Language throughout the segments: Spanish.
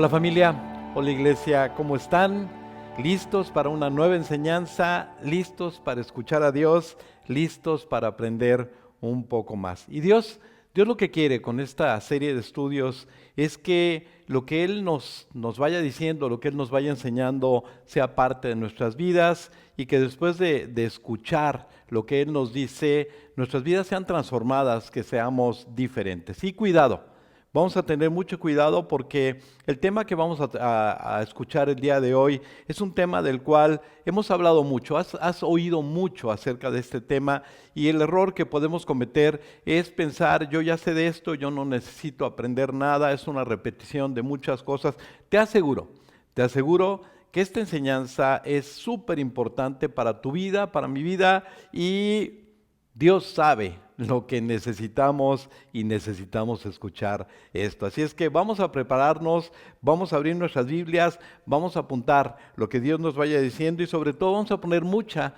Hola familia, hola iglesia, ¿cómo están? ¿Listos para una nueva enseñanza? ¿Listos para escuchar a Dios? ¿Listos para aprender un poco más? Y Dios lo que quiere con esta serie de estudios es que lo que Él nos vaya diciendo, lo que Él nos vaya enseñando sea parte de nuestras vidas y que después de escuchar lo que Él nos dice, nuestras vidas sean transformadas, que seamos diferentes. Y cuidado. Vamos a tener mucho cuidado porque el tema que vamos a escuchar el día de hoy es un tema del cual hemos hablado mucho, has oído mucho acerca de este tema y el error que podemos cometer es pensar, yo ya sé de esto, yo no necesito aprender nada, es una repetición de muchas cosas. Te aseguro que esta enseñanza es súper importante para tu vida, para mi vida y Dios sabe lo que necesitamos y necesitamos escuchar esto. Así es que vamos a prepararnos, vamos a abrir nuestras Biblias, vamos a apuntar lo que Dios nos vaya diciendo y sobre todo vamos a poner mucha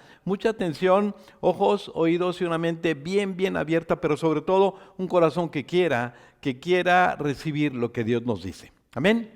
atención, ojos, oídos y una mente bien abierta, pero sobre todo un corazón que quiera recibir lo que Dios nos dice. Amén.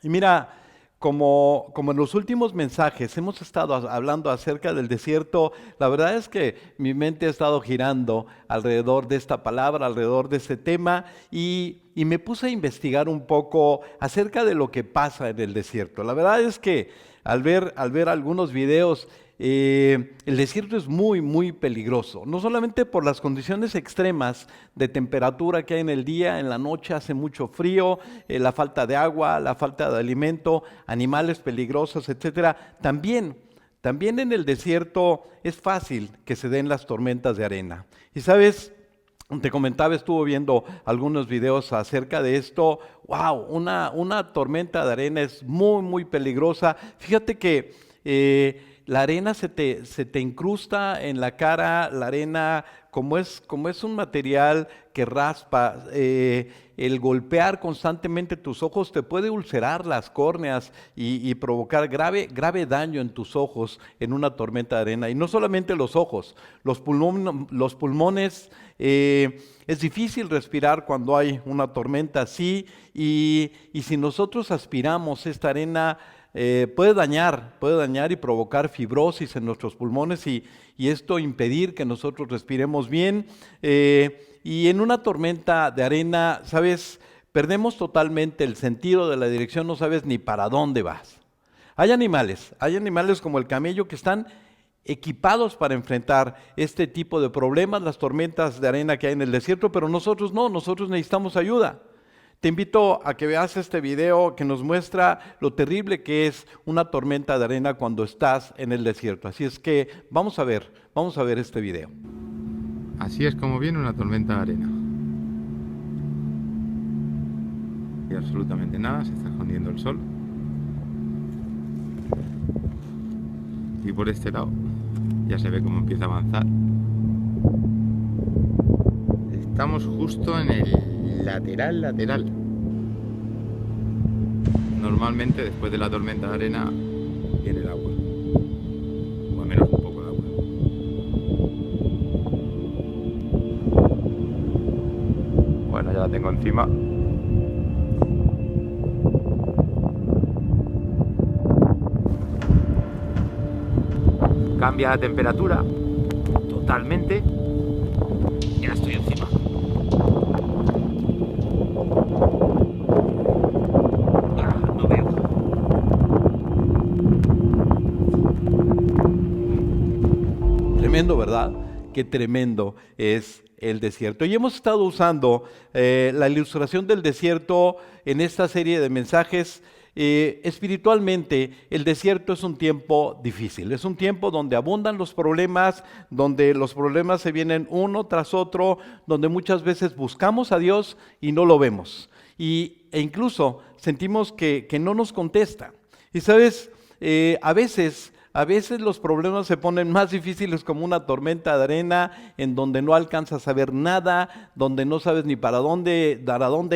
Y mira, como en los últimos mensajes hemos estado hablando acerca del desierto, la verdad es que mi mente ha estado girando alrededor de esta palabra, alrededor de este tema, y me puse a investigar un poco acerca de lo que pasa en el desierto. La verdad es que al ver algunos videos, el desierto es muy peligroso, no solamente por las condiciones extremas de temperatura que hay en el día, en la noche hace mucho frío, la falta de agua, la falta de alimento, animales peligrosos, etcétera. También en el desierto es fácil que se den las tormentas de arena. Y sabes, te comentaba, estuve viendo algunos videos acerca de esto. Wow, una tormenta de arena es muy peligrosa. Fíjate que la arena se te incrusta en la cara, la arena, como es un material que raspa, el golpear constantemente tus ojos te puede ulcerar las córneas y provocar grave daño en tus ojos en una tormenta de arena. Y no solamente los ojos, los pulmones, es difícil respirar cuando hay una tormenta así y si nosotros aspiramos esta arena, puede dañar y provocar fibrosis en nuestros pulmones y esto impedir que nosotros respiremos bien. Y en una tormenta de arena, ¿sabes? Perdemos totalmente el sentido de la dirección, no sabes ni para dónde vas. Hay animales como el camello que están equipados para enfrentar este tipo de problemas, las tormentas de arena que hay en el desierto, pero nosotros no, nosotros necesitamos ayuda. Te invito a que veas este video que nos muestra lo terrible que es una tormenta de arena cuando estás en el desierto. Así es que vamos a ver este video. Así es como viene una tormenta de arena. Y absolutamente nada, se está escondiendo el sol. Y por este lado ya se ve cómo empieza a avanzar. Estamos justo en el lateral. Normalmente después de la tormenta de arena viene el agua, o al menos un poco de agua. Bueno, ya la tengo encima. Cambia la temperatura totalmente. Ya estoy encima. No veo. Tremendo, ¿verdad? Qué tremendo es el desierto. Y hemos estado usando la ilustración del desierto en esta serie de mensajes. Espiritualmente, el desierto es un tiempo difícil, es un tiempo donde abundan los problemas, donde los problemas se vienen uno tras otro, donde muchas veces buscamos a Dios y no lo vemos, e incluso sentimos que no nos contesta. Y sabes, a veces los problemas se ponen más difíciles como una tormenta de arena en donde no alcanzas a ver nada, donde no sabes ni para dónde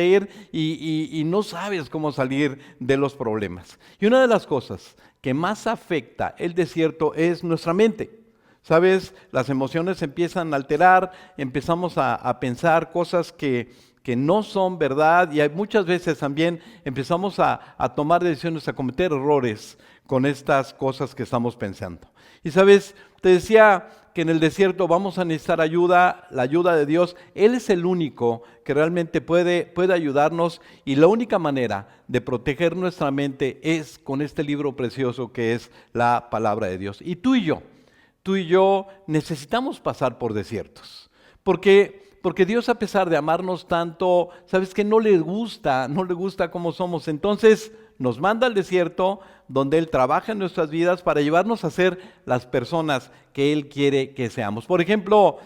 ir y no sabes cómo salir de los problemas. Y una de las cosas que más afecta el desierto es nuestra mente. ¿Sabes? Las emociones se empiezan a alterar, empezamos a pensar cosas que que no son verdad, y hay muchas veces también empezamos a tomar decisiones, a cometer errores con estas cosas que estamos pensando. Y sabes, te decía que en el desierto vamos a necesitar ayuda, la ayuda de Dios. Él es el único que realmente puede ayudarnos, y la única manera de proteger nuestra mente es con este libro precioso que es la palabra de Dios. Y tú y yo necesitamos pasar por desiertos, porque Dios, a pesar de amarnos tanto, sabes que no le gusta cómo somos. Entonces nos manda al desierto donde Él trabaja en nuestras vidas para llevarnos a ser las personas que Él quiere que seamos. Por ejemplo,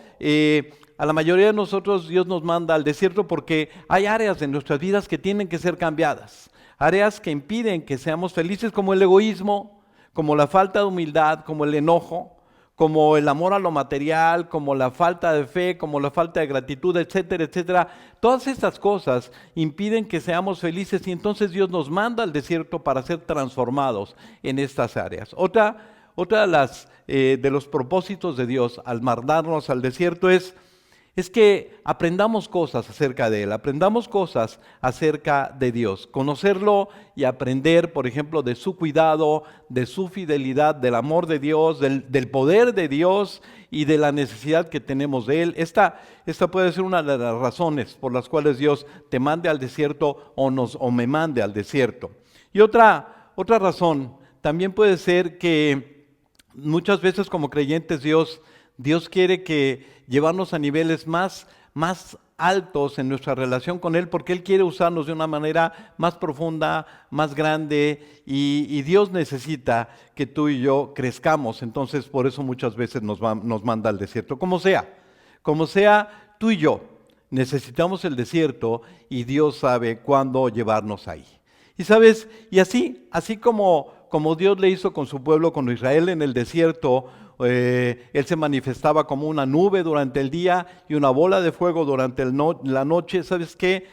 a la mayoría de nosotros Dios nos manda al desierto porque hay áreas en nuestras vidas que tienen que ser cambiadas, áreas que impiden que seamos felices, como el egoísmo, como la falta de humildad, como el enojo, como el amor a lo material, como la falta de fe, como la falta de gratitud, etcétera, etcétera. Todas estas cosas impiden que seamos felices, y entonces Dios nos manda al desierto para ser transformados en estas áreas. Otra de los propósitos de Dios al mandarnos al desierto es que aprendamos cosas acerca de Él, aprendamos cosas acerca de Dios, conocerlo y aprender, por ejemplo, de su cuidado, de su fidelidad, del amor de Dios, del poder de Dios y de la necesidad que tenemos de Él. Esta puede ser una de las razones por las cuales Dios te mande al desierto o me mande al desierto. Y otra razón también puede ser que muchas veces como creyentes Dios quiere llevarnos a niveles más altos en nuestra relación con Él, porque Él quiere usarnos de una manera más profunda, más grande, y Dios necesita que tú y yo crezcamos. Entonces por eso muchas veces nos manda al desierto. Como sea, tú y yo necesitamos el desierto, y Dios sabe cuándo llevarnos ahí. Y sabes, y así como Dios le hizo con su pueblo, con Israel en el desierto, Él se manifestaba como una nube durante el día y una bola de fuego durante la noche. ¿Sabes qué?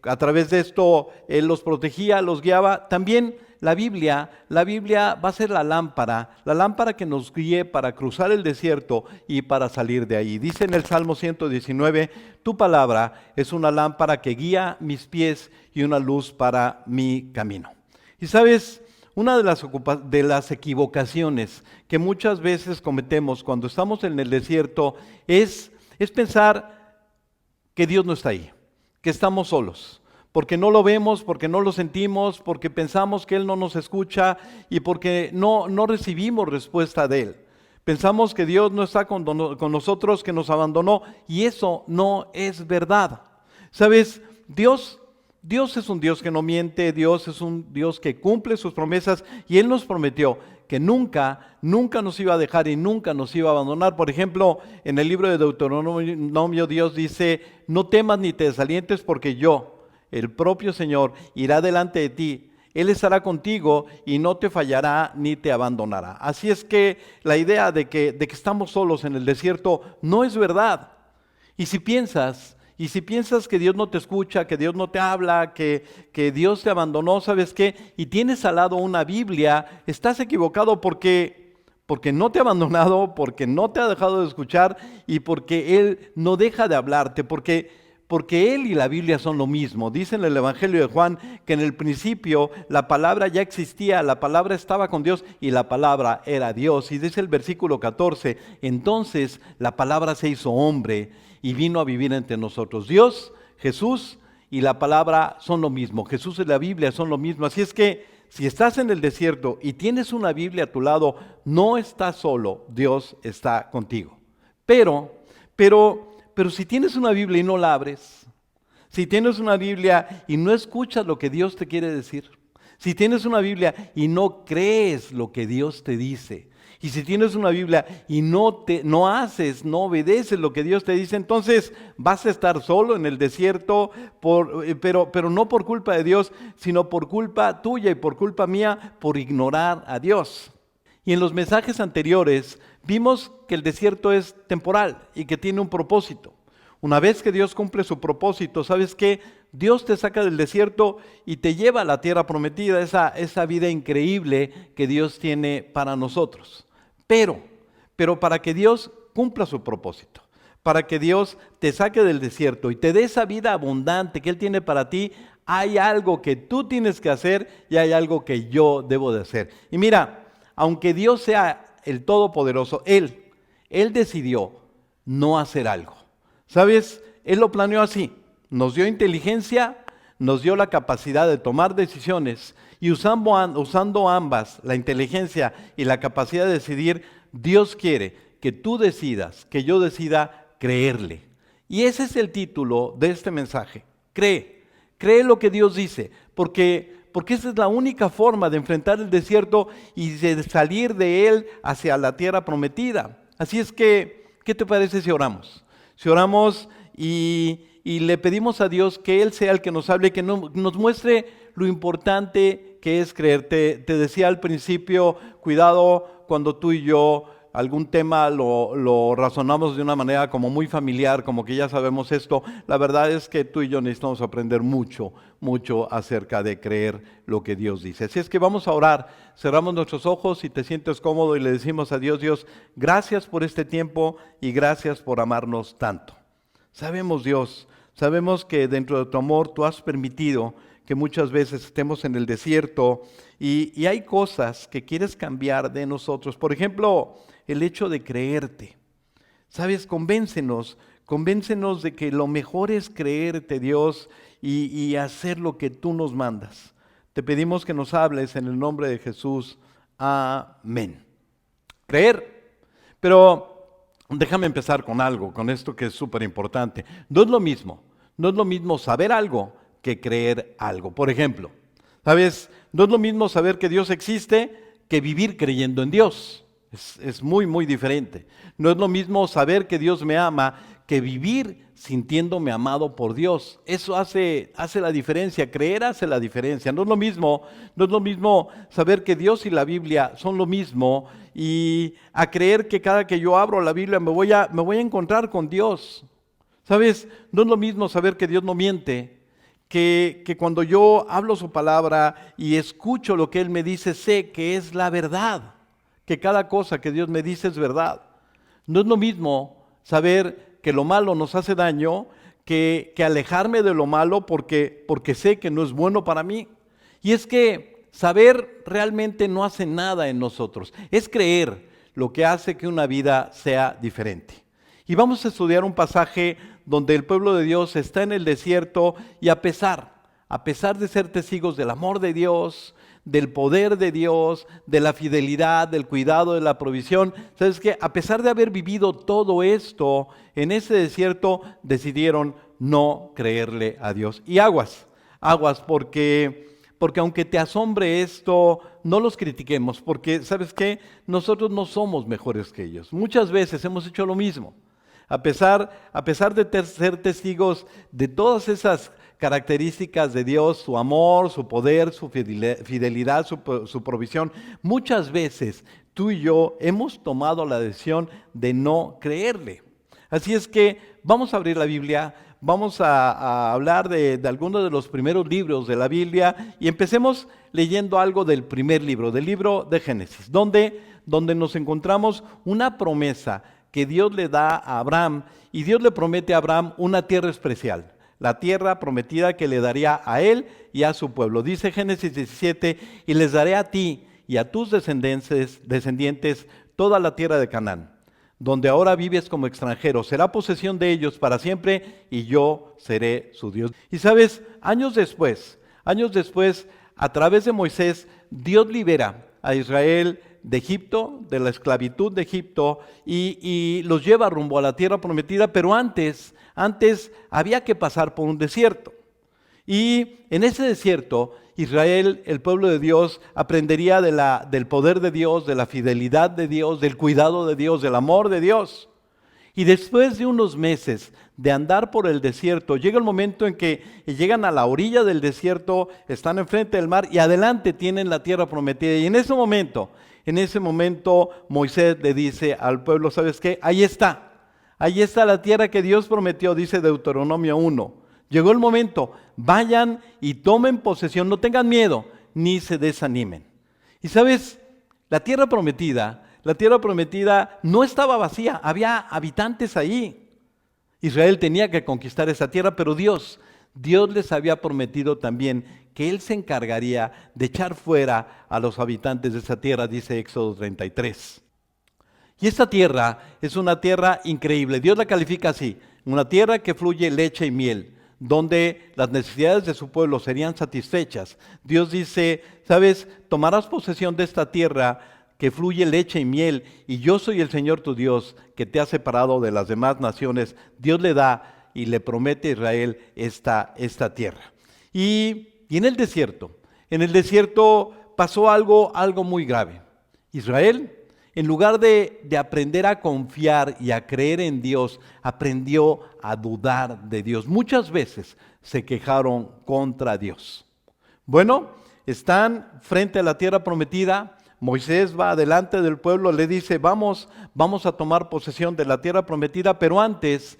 A través de esto Él los protegía, los guiaba. También la Biblia va a ser la lámpara que nos guíe para cruzar el desierto y para salir de ahí. Dice en el Salmo 119, tu palabra es una lámpara que guía mis pies y una luz para mi camino. Y sabes, una de las equivocaciones que muchas veces cometemos cuando estamos en el desierto es pensar que Dios no está ahí, que estamos solos, porque no lo vemos, porque no lo sentimos, porque pensamos que Él no nos escucha y porque no recibimos respuesta de Él. Pensamos que Dios no está con nosotros, que nos abandonó, y eso no es verdad. ¿Sabes? Dios es un Dios que no miente, Dios es un Dios que cumple sus promesas, y Él nos prometió que nunca nos iba a dejar y nunca nos iba a abandonar. Por ejemplo, en el libro de Deuteronomio Dios dice, no temas ni te desalientes, porque yo, el propio Señor, irá delante de ti. Él estará contigo y no te fallará ni te abandonará. Así es que la idea de que estamos solos en el desierto no es verdad. Y si piensas que Dios no te escucha, que Dios no te habla, que Dios te abandonó, ¿sabes qué? Y tienes al lado una Biblia, estás equivocado, porque no te ha abandonado, porque no te ha dejado de escuchar, y porque Él no deja de hablarte, porque Él y la Biblia son lo mismo. Dice en el Evangelio de Juan que en el principio la palabra ya existía, la palabra estaba con Dios y la palabra era Dios. Y dice el versículo 14, entonces la palabra se hizo hombre y vino a vivir entre nosotros. Dios, Jesús y la palabra son lo mismo. Jesús y la Biblia son lo mismo. Así es que si estás en el desierto y tienes una Biblia a tu lado, no estás solo, Dios está contigo. Pero si tienes una Biblia y no la abres, si tienes una Biblia y no escuchas lo que Dios te quiere decir, si tienes una Biblia y no crees lo que Dios te dice, y si tienes una Biblia y no obedeces lo que Dios te dice, entonces vas a estar solo en el desierto, pero no por culpa de Dios, sino por culpa tuya y por culpa mía, por ignorar a Dios. Y en los mensajes anteriores vimos que el desierto es temporal y que tiene un propósito. Una vez que Dios cumple su propósito, ¿sabes qué? Dios te saca del desierto y te lleva a la tierra prometida, esa vida increíble que Dios tiene para nosotros. Pero para que Dios cumpla su propósito, para que Dios te saque del desierto y te dé esa vida abundante que Él tiene para ti, hay algo que tú tienes que hacer y hay algo que yo debo de hacer. Y mira, aunque Dios sea el Todopoderoso, Él decidió no hacer algo. ¿Sabes? Él lo planeó así. Nos dio inteligencia, nos dio la capacidad de tomar decisiones y usando ambas, la inteligencia y la capacidad de decidir, Dios quiere que tú decidas, que yo decida creerle. Y ese es el título de este mensaje. Cree lo que Dios dice, porque esa es la única forma de enfrentar el desierto y de salir de él hacia la tierra prometida. Así es que, ¿qué te parece si oramos? Si oramos y le pedimos a Dios que Él sea el que nos hable, que nos muestre lo importante que es creer. Te decía al principio, cuidado cuando tú y yo algún tema lo razonamos de una manera como muy familiar, como que ya sabemos esto. La verdad es que tú y yo necesitamos aprender mucho acerca de creer lo que Dios dice. Así es que vamos a orar, cerramos nuestros ojos, si te sientes cómodo, y le decimos a Dios: Dios, gracias por este tiempo y gracias por amarnos tanto. Sabemos, Dios, sabemos que dentro de tu amor tú has permitido que muchas veces estemos en el desierto y hay cosas que quieres cambiar de nosotros. Por ejemplo, el hecho de creerte. ¿Sabes? Convéncenos de que lo mejor es creerte, Dios, y hacer lo que tú nos mandas. Te pedimos que nos hables en el nombre de Jesús. Amén. Creer. Pero déjame empezar con algo, con esto que es súper importante. No es lo mismo saber algo que creer algo. Por ejemplo, ¿sabes? No es lo mismo saber que Dios existe que vivir creyendo en Dios. Es muy diferente. No es lo mismo saber que Dios me ama que vivir sintiéndome amado por Dios. Eso hace la diferencia, creer hace la diferencia. No es lo mismo saber que Dios y la Biblia son lo mismo y a creer que cada que yo abro la Biblia me voy a encontrar con Dios. ¿Sabes? No es lo mismo saber que Dios no miente, que cuando yo hablo su palabra y escucho lo que Él me dice, sé que es la verdad, que cada cosa que Dios me dice es verdad. No es lo mismo saber que lo malo nos hace daño que alejarme de lo malo porque sé que no es bueno para mí. Y es que saber realmente no hace nada en nosotros. Es creer lo que hace que una vida sea diferente. Y vamos a estudiar un pasaje donde el pueblo de Dios está en el desierto y a pesar de ser testigos del amor de Dios, del poder de Dios, de la fidelidad, del cuidado, de la provisión, ¿sabes qué? A pesar de haber vivido todo esto, en ese desierto decidieron no creerle a Dios. Y aguas, porque aunque te asombre esto, no los critiquemos, porque ¿sabes qué? Nosotros no somos mejores que ellos. Muchas veces hemos hecho lo mismo. A pesar de ser testigos de todas esas características de Dios, su amor, su poder, su fidelidad, su provisión, muchas veces tú y yo hemos tomado la decisión de no creerle. Así es que vamos a abrir la Biblia, vamos a hablar de algunos de los primeros libros de la Biblia y empecemos leyendo algo del primer libro, del libro de Génesis, donde nos encontramos una promesa que Dios le da a Abraham, y Dios le promete a Abraham una tierra especial, la tierra prometida que le daría a él y a su pueblo. Dice Génesis 17, y les daré a ti y a tus descendientes toda la tierra de Canaán, donde ahora vives como extranjero. Será posesión de ellos para siempre, y yo seré su Dios. Y sabes, años después, a través de Moisés, Dios libera a Israel de Egipto, de la esclavitud de Egipto, y los lleva rumbo a la tierra prometida, pero antes había que pasar por un desierto. Y en ese desierto, Israel, el pueblo de Dios, aprendería del poder de Dios, de la fidelidad de Dios, del cuidado de Dios, del amor de Dios. Y después de unos meses de andar por el desierto, llega el momento en que llegan a la orilla del desierto, están enfrente del mar y adelante tienen la tierra prometida. Y en ese momento Moisés le dice al pueblo: ¿sabes qué? Ahí está la tierra que Dios prometió, dice Deuteronomio 1. Llegó el momento, vayan y tomen posesión, no tengan miedo, ni se desanimen. Y sabes, la tierra prometida no estaba vacía, había habitantes ahí. Israel tenía que conquistar esa tierra, pero Dios les había prometido también que Él se encargaría de echar fuera a los habitantes de esa tierra, dice Éxodo 33. Y esta tierra es una tierra increíble. Dios la califica así: una tierra que fluye leche y miel, donde las necesidades de su pueblo serían satisfechas. Dios dice, ¿sabes? Tomarás posesión de esta tierra que fluye leche y miel, y yo soy el Señor tu Dios, que te ha separado de las demás naciones. Dios le da y le promete a Israel esta tierra. Y en el desierto pasó algo muy grave. Israel, en lugar de aprender a confiar y a creer en Dios, aprendió a dudar de Dios. Muchas veces se quejaron contra Dios. Bueno, están frente a la tierra prometida. Moisés va adelante del pueblo, le dice, vamos a tomar posesión de la tierra prometida, pero antes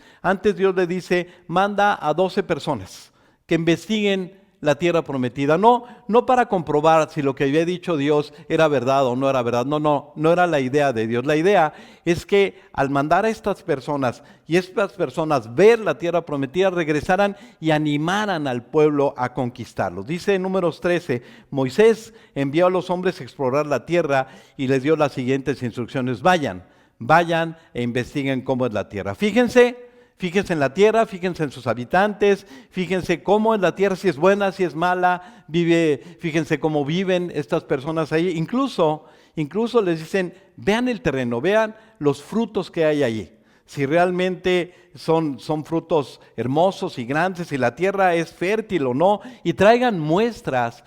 Dios le dice, manda a 12 personas que investiguen la tierra prometida, no para comprobar si lo que había dicho Dios era verdad o no era verdad, no era la idea de Dios. La idea es que al mandar a estas personas y estas personas ver la tierra prometida, regresaran y animaran al pueblo a conquistarlo. Dice en Números 13, Moisés envió a los hombres a explorar la tierra y les dio las siguientes instrucciones: vayan e investiguen cómo es la tierra. Fíjense en la tierra, fíjense en sus habitantes, fíjense cómo es la tierra, si es buena, si es mala, fíjense cómo viven estas personas ahí. Incluso les dicen, vean el terreno, vean los frutos que hay allí. Si realmente son frutos hermosos y grandes, si la tierra es fértil o no, y traigan muestras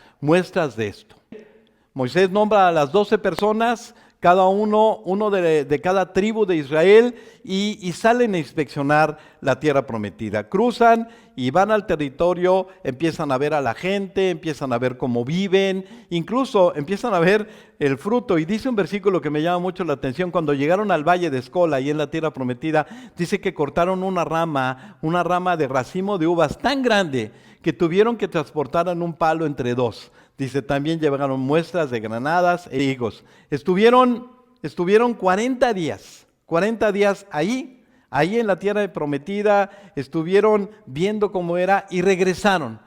de esto. Moisés nombra a las 12 personas, cada uno de cada tribu de Israel, y salen a inspeccionar la tierra prometida. Cruzan y van al territorio, empiezan a ver a la gente, empiezan a ver cómo viven, incluso empiezan a ver el fruto. Y dice un versículo que me llama mucho la atención: cuando llegaron al valle de Escola y en la tierra prometida, dice que cortaron una rama de racimo de uvas tan grande que tuvieron que transportar en un palo entre dos. Dice, también llevaron muestras de granadas e higos. Estuvieron 40 días ahí en la tierra prometida, estuvieron viendo cómo era y regresaron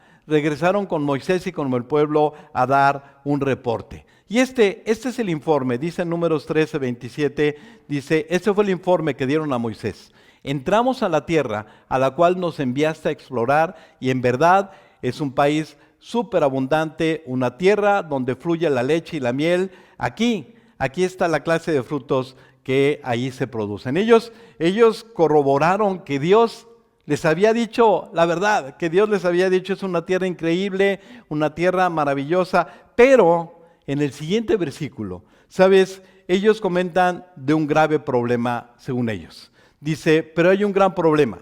con Moisés y con el pueblo a dar un reporte. Y este es el informe, dice en Números 13, 27, dice, este fue el informe que dieron a Moisés. Entramos a la tierra a la cual nos enviaste a explorar, y en verdad es un país súper abundante, una tierra donde fluye la leche y la miel. Aquí está la clase de frutos que ahí se producen. Ellos corroboraron que Dios les había dicho la verdad, que Dios les había dicho, es una tierra increíble, una tierra maravillosa. Pero en el siguiente versículo, ¿sabes? Ellos comentan de un grave problema según ellos. Dice, pero hay un gran problema.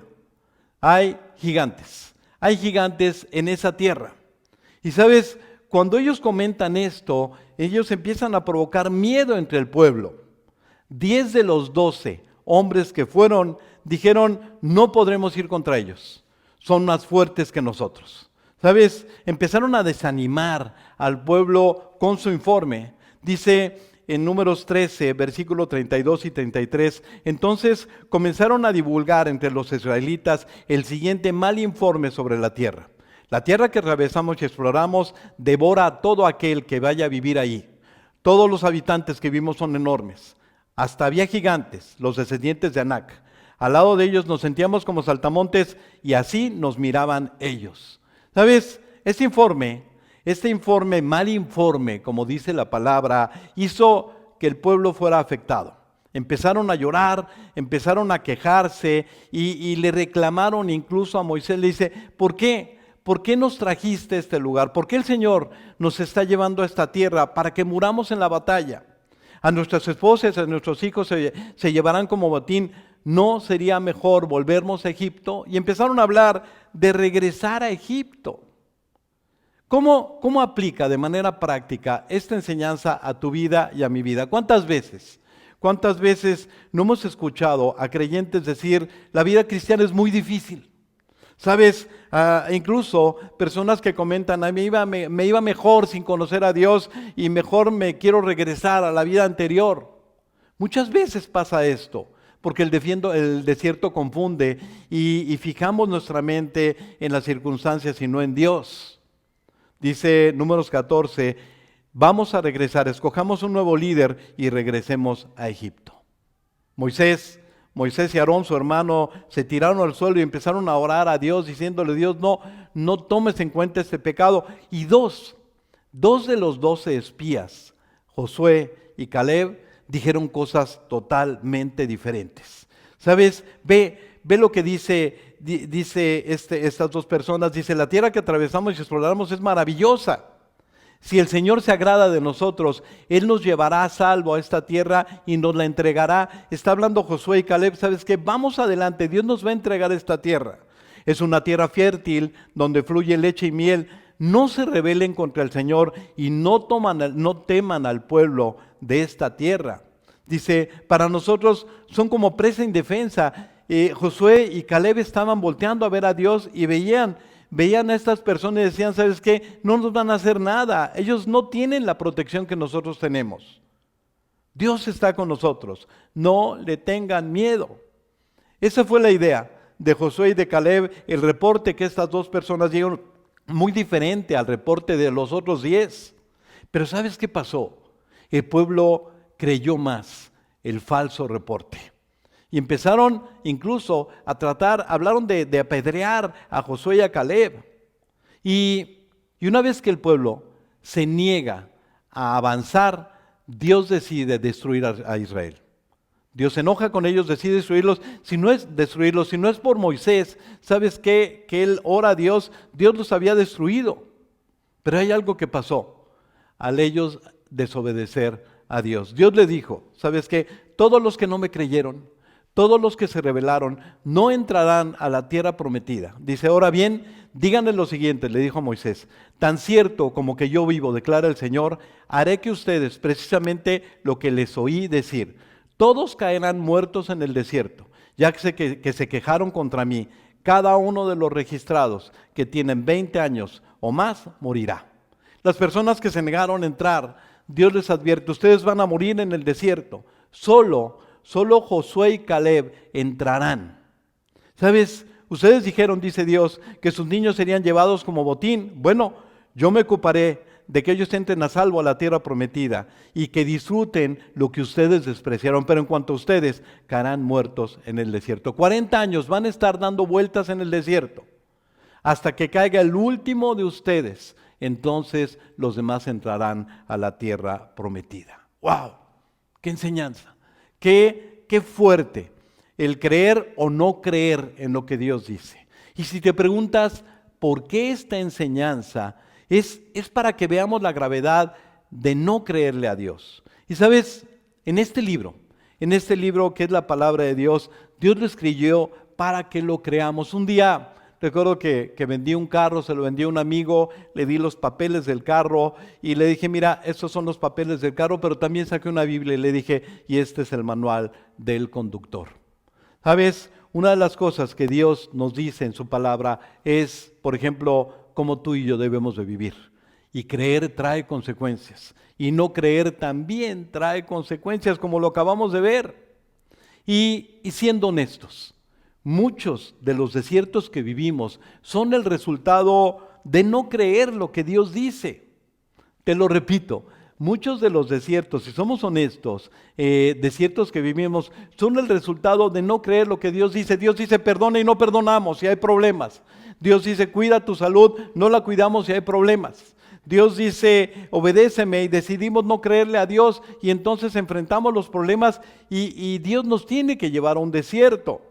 Hay gigantes en esa tierra. Y sabes, cuando ellos comentan esto, ellos empiezan a provocar miedo entre el pueblo. 10 de los 12 hombres que fueron, dijeron, no podremos ir contra ellos. Son más fuertes que nosotros. ¿Sabes? Empezaron a desanimar al pueblo con su informe. Dice en Números 13, versículo 32 y 33, entonces comenzaron a divulgar entre los israelitas el siguiente mal informe sobre la tierra. La tierra que atravesamos y exploramos devora a todo aquel que vaya a vivir ahí. Todos los habitantes que vimos son enormes. Hasta había gigantes, los descendientes de Anac. Al lado de ellos nos sentíamos como saltamontes y así nos miraban ellos. ¿Sabes? Este informe, mal informe, como dice la palabra, hizo que el pueblo fuera afectado. Empezaron a llorar, empezaron a quejarse y le reclamaron incluso a Moisés. Le dice, ¿por qué? ¿Por qué nos trajiste a este lugar? ¿Por qué el Señor nos está llevando a esta tierra para que muramos en la batalla? A nuestras esposas, a nuestros hijos se llevarán como botín. ¿No sería mejor volvernos a Egipto? Y empezaron a hablar de regresar a Egipto. ¿Cómo aplica de manera práctica esta enseñanza a tu vida y a mi vida? ¿Cuántas veces no hemos escuchado a creyentes decir, la vida cristiana es muy difícil? ¿Sabes? Incluso personas que comentan, me iba mejor sin conocer a Dios y mejor me quiero regresar a la vida anterior. Muchas veces pasa esto. porque el desierto confunde y fijamos nuestra mente en las circunstancias y no en Dios. Dice Números 14, vamos a regresar, escojamos un nuevo líder y regresemos a Egipto. Moisés y Aarón, su hermano, se tiraron al suelo y empezaron a orar a Dios, diciéndole: Dios, no tomes en cuenta este pecado. Y dos de los 12 espías, Josué y Caleb, dijeron cosas totalmente diferentes. ¿Sabes? Ve lo que dice estas dos personas. Dice: la tierra que atravesamos y exploramos es maravillosa. Si el Señor se agrada de nosotros, Él nos llevará a salvo a esta tierra y nos la entregará. Está hablando Josué y Caleb. ¿Sabes qué? Vamos adelante, Dios nos va a entregar esta tierra. Es una tierra fértil donde fluye leche y miel. No se rebelen contra el Señor y no teman al pueblo de esta tierra. Dice: para nosotros son como presa indefensa. Josué y Caleb estaban volteando a ver a Dios y veían a estas personas y decían: ¿sabes qué? No nos van a hacer nada. Ellos no tienen la protección que nosotros tenemos. Dios está con nosotros. No le tengan miedo. Esa fue la idea de Josué y de Caleb. El reporte que estas dos personas dieron, muy diferente al reporte de los otros 10. Pero ¿sabes qué pasó? El pueblo creyó más el falso reporte. Y empezaron incluso hablaron de apedrear a Josué y a Caleb. Y una vez que el pueblo se niega a avanzar, Dios decide destruir a Israel. Dios se enoja con ellos, decide destruirlos. Si no es por Moisés, ¿sabes qué? Que él ora a Dios, Dios los había destruido. Pero hay algo que pasó al ellos desobedecer a Dios. Dios le dijo: ¿sabes qué? Todos los que no me creyeron, todos los que se rebelaron, no entrarán a la tierra prometida. Dice: ahora bien, díganle lo siguiente, le dijo a Moisés: tan cierto como que yo vivo, declara el Señor, haré que ustedes, precisamente lo que les oí decir, todos caerán muertos en el desierto, ya que se quejaron contra mí. Cada uno de los registrados que tienen 20 años o más morirá. Las personas que se negaron a entrar, Dios les advierte: ustedes van a morir en el desierto. Solo Josué y Caleb entrarán. ¿Sabes? Ustedes dijeron, dice Dios, que sus niños serían llevados como botín. Bueno, yo me ocuparé de que ellos entren a salvo a la tierra prometida y que disfruten lo que ustedes despreciaron. Pero en cuanto a ustedes, caerán muertos en el desierto. 40 años van a estar dando vueltas en el desierto hasta que caiga el último de ustedes. Entonces los demás entrarán a la tierra prometida. ¡Wow! ¡Qué enseñanza! ¡Qué fuerte! El creer o no creer en lo que Dios dice. Y si te preguntas por qué esta enseñanza, es para que veamos la gravedad de no creerle a Dios. Y sabes, en este libro que es la palabra de Dios, Dios lo escribió para que lo creamos. Un día recuerdo que vendí un carro, se lo vendí a un amigo, le di los papeles del carro y le dije: mira, estos son los papeles del carro, pero también saqué una Biblia y le dije: y este es el manual del conductor. ¿Sabes? Una de las cosas que Dios nos dice en su palabra es, por ejemplo, cómo tú y yo debemos de vivir. Y creer trae consecuencias. Y no creer también trae consecuencias, como lo acabamos de ver. Y siendo honestos, muchos de los desiertos que vivimos son el resultado de no creer lo que Dios dice. Te lo repito, muchos de los desiertos, si somos honestos, desiertos que vivimos, son el resultado de no creer lo que Dios dice. Dios dice: perdona y no perdonamos si hay problemas. Dios dice: cuida tu salud, no la cuidamos si hay problemas. Dios dice: obedéceme, y decidimos no creerle a Dios y entonces enfrentamos los problemas y Dios nos tiene que llevar a un desierto.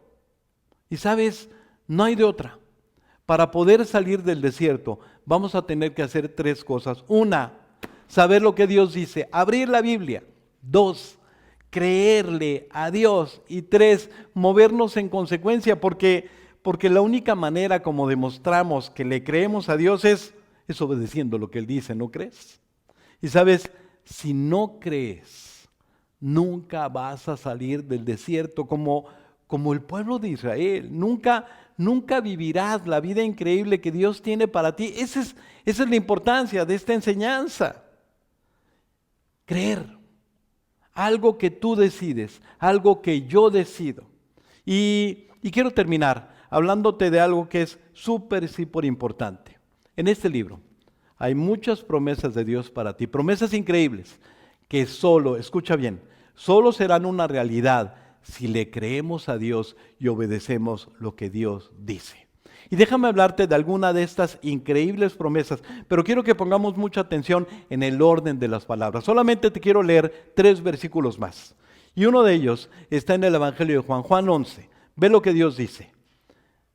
Y sabes, no hay de otra. Para poder salir del desierto vamos a tener que hacer 3 cosas. 1, saber lo que Dios dice, abrir la Biblia. 2, creerle a Dios. Y 3, movernos en consecuencia, porque la única manera como demostramos que le creemos a Dios es obedeciendo lo que Él dice, ¿no crees? Y sabes, si no crees, nunca vas a salir del desierto como el pueblo de Israel. Nunca vivirás la vida increíble que Dios tiene para ti. Esa es la importancia de esta enseñanza. Creer. algo que tú decides, algo que yo decido. Y quiero terminar hablándote de algo que es súper importante. En este libro hay muchas promesas de Dios para ti, promesas increíbles que solo, escucha bien, solo serán una realidad si le creemos a Dios y obedecemos lo que Dios dice. Y déjame hablarte de alguna de estas increíbles promesas, pero quiero que pongamos mucha atención en el orden de las palabras. Solamente te quiero leer 3 versículos más. Y uno de ellos está en el Evangelio de Juan, Juan 11. Ve lo que Dios dice.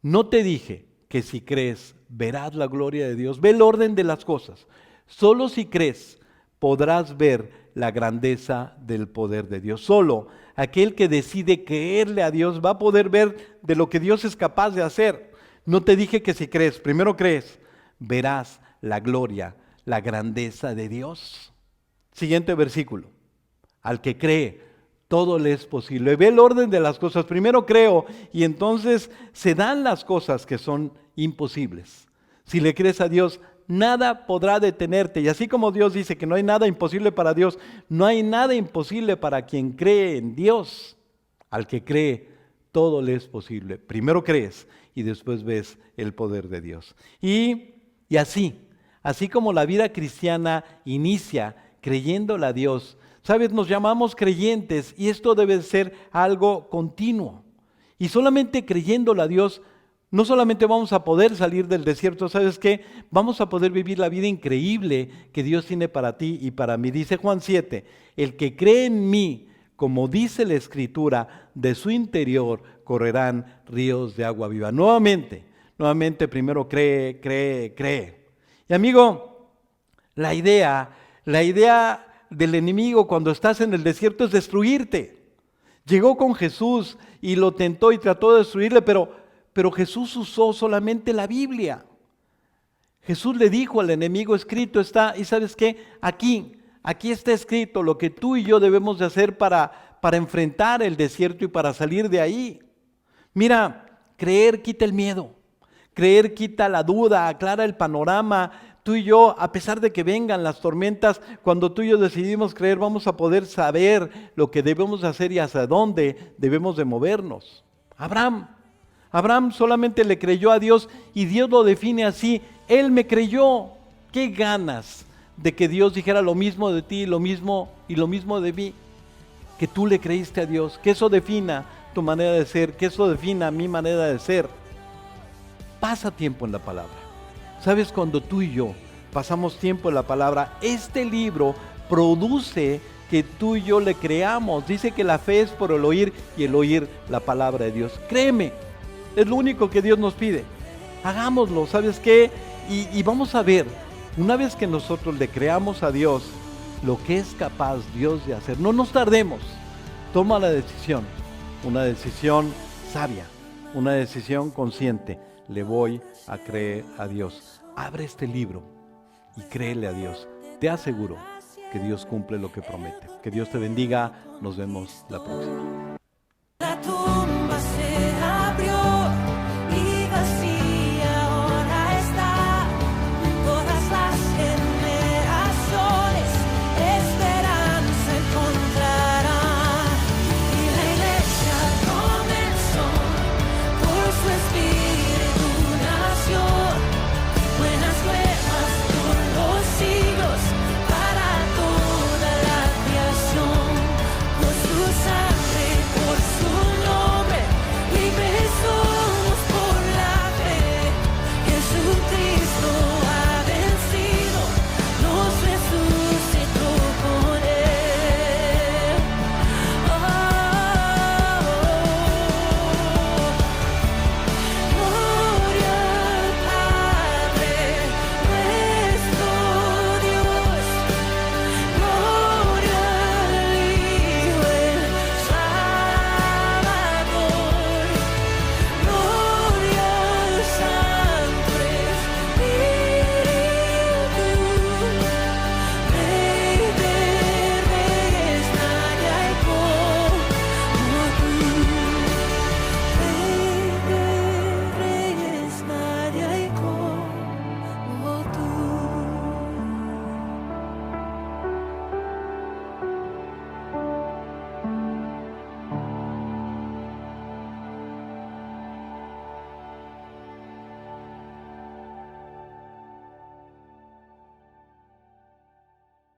No te dije que si crees verás la gloria de Dios. Ve el orden de las cosas. Solo si crees podrás ver la grandeza del poder de Dios. Solo aquel que decide creerle a Dios va a poder ver de lo que Dios es capaz de hacer. No te dije que si crees, primero crees, verás la gloria, la grandeza de Dios. Siguiente versículo. Al que cree, todo le es posible. Ve el orden de las cosas. Primero creo y entonces se dan las cosas que son imposibles. Si le crees a Dios, nada podrá detenerte. Y así como Dios dice que no hay nada imposible para Dios, no hay nada imposible para quien cree en Dios. Al que cree, todo le es posible. Primero crees y después ves el poder de Dios. Y así como la vida cristiana inicia creyéndole a Dios, ¿sabes? Nos llamamos creyentes y esto debe ser algo continuo. Y solamente creyéndole a Dios, no solamente vamos a poder salir del desierto, ¿sabes qué? Vamos a poder vivir la vida increíble que Dios tiene para ti y para mí. Dice Juan 7, el que cree en mí, como dice la Escritura, de su interior correrán ríos de agua viva. Nuevamente, primero cree. Y amigo, la idea del enemigo cuando estás en el desierto es destruirte. Llegó con Jesús y lo tentó y trató de destruirle, pero Jesús usó solamente la Biblia. Jesús le dijo al enemigo, escrito está, y ¿sabes qué? Aquí está escrito lo que tú y yo debemos de hacer para enfrentar el desierto y para salir de ahí. Mira, creer quita el miedo, creer quita la duda, aclara el panorama. Tú y yo, a pesar de que vengan las tormentas, cuando tú y yo decidimos creer, vamos a poder saber lo que debemos de hacer y hacia dónde debemos de movernos. Abraham solamente le creyó a Dios y Dios lo define así, él me creyó. ¿Qué ganas de que Dios dijera lo mismo de ti, lo mismo de mí? Que tú le creíste a Dios, que eso defina tu manera de ser, que eso defina mi manera de ser. Pasa tiempo en la palabra. ¿Sabes? Cuando tú y yo pasamos tiempo en la palabra, este libro produce que tú y yo le creamos. Dice que la fe es por el oír y el oír la palabra de Dios. Créeme, es lo único que Dios nos pide. Hagámoslo, ¿sabes qué? Y vamos a ver, una vez que nosotros le creamos a Dios, lo que es capaz Dios de hacer. No nos tardemos, toma la decisión, una decisión sabia, una decisión consciente. Le voy a creer a Dios. Abre este libro y créele a Dios. Te aseguro que Dios cumple lo que promete. Que Dios te bendiga. Nos vemos la próxima.